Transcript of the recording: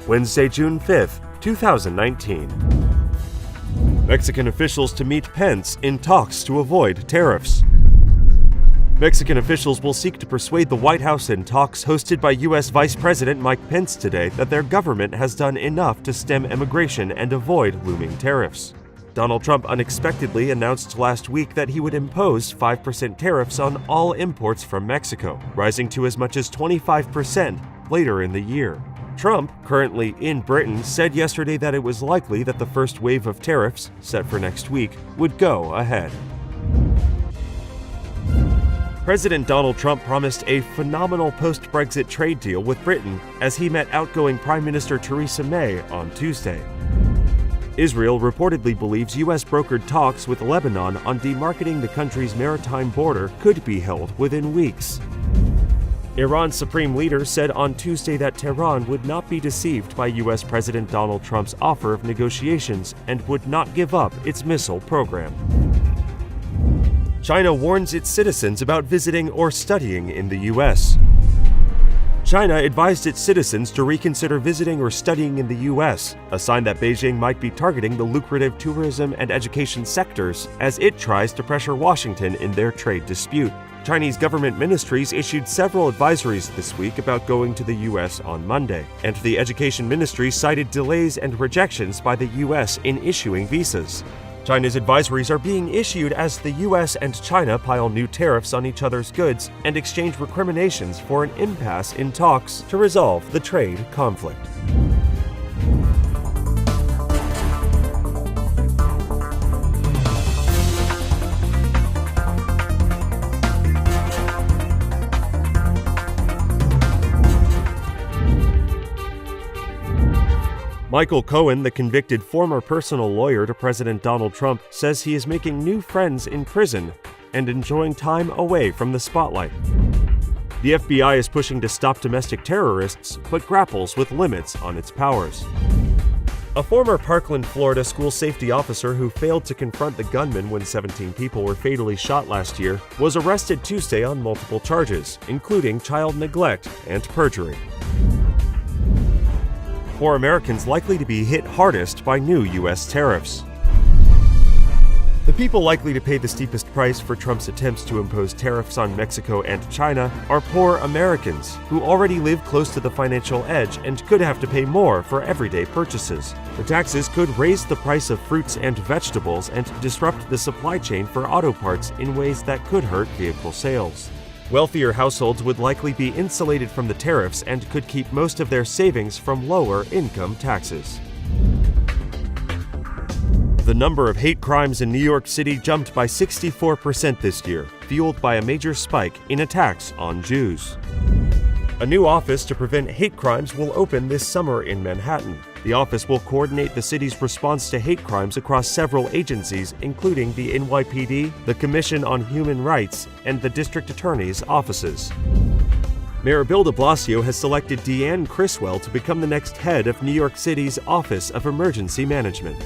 Wednesday, June 5th, 2019. Mexican officials to meet Pence in talks to avoid tariffs. Mexican officials will seek to persuade the White House in talks hosted by U.S. Vice President Mike Pence today that their government has done enough to stem immigration and avoid looming tariffs. Donald Trump unexpectedly announced last week that he would impose 5% tariffs on all imports from Mexico, rising to as much as 25% later in the year. Trump, currently in Britain, said yesterday that it was likely that the first wave of tariffs, set for next week, would go ahead. President Donald Trump promised a phenomenal post-Brexit trade deal with Britain as he met outgoing Prime Minister Theresa May on Tuesday. Israel reportedly believes U.S.-brokered talks with Lebanon on demarcating the country's maritime border could be held within weeks. Iran's supreme leader said on Tuesday that Tehran would not be deceived by U.S. President Donald Trump's offer of negotiations and would not give up its missile program. China warns its citizens about visiting or studying in the U.S. China advised its citizens to reconsider visiting or studying in the U.S., a sign that Beijing might be targeting the lucrative tourism and education sectors as it tries to pressure Washington in their trade dispute. Chinese government ministries issued several advisories this week about going to the U.S. on Monday, and the Education Ministry cited delays and rejections by the U.S. in issuing visas. China's advisories are being issued as the U.S. and China pile new tariffs on each other's goods and exchange recriminations for an impasse in talks to resolve the trade conflict. Michael Cohen, the convicted former personal lawyer to President Donald Trump, says he is making new friends in prison and enjoying time away from the spotlight. The FBI is pushing to stop domestic terrorists, but grapples with limits on its powers. A former Parkland, Florida school safety officer who failed to confront the gunman when 17 people were fatally shot last year was arrested Tuesday on multiple charges, including child neglect and perjury. Poor Americans likely to be hit hardest by new U.S. tariffs. The people likely to pay the steepest price for Trump's attempts to impose tariffs on Mexico and China are poor Americans who already live close to the financial edge and could have to pay more for everyday purchases. The taxes could raise the price of fruits and vegetables and disrupt the supply chain for auto parts in ways that could hurt vehicle sales. Wealthier households would likely be insulated from the tariffs and could keep most of their savings from lower income taxes. The number of hate crimes in New York City jumped by 64% this year, fueled by a major spike in attacks on Jews. A new office to prevent hate crimes will open this summer in Manhattan. The office will coordinate the city's response to hate crimes across several agencies, including the NYPD, the Commission on Human Rights, and the District Attorney's offices. Mayor Bill de Blasio has selected Deanne Criswell to become the next head of New York City's Office of Emergency Management.